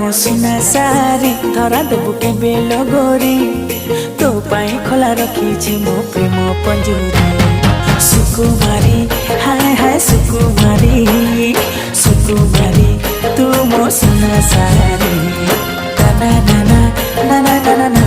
मो सुना सारी धरा देबु के बेलो गोरी तो पाई खोला रखी मो प्रेम पंजूरी सुकुमारी हाय हाय सुकुमारी सुकुमारी तू मो सुना सारी ना ना ना ना ना ना ना ना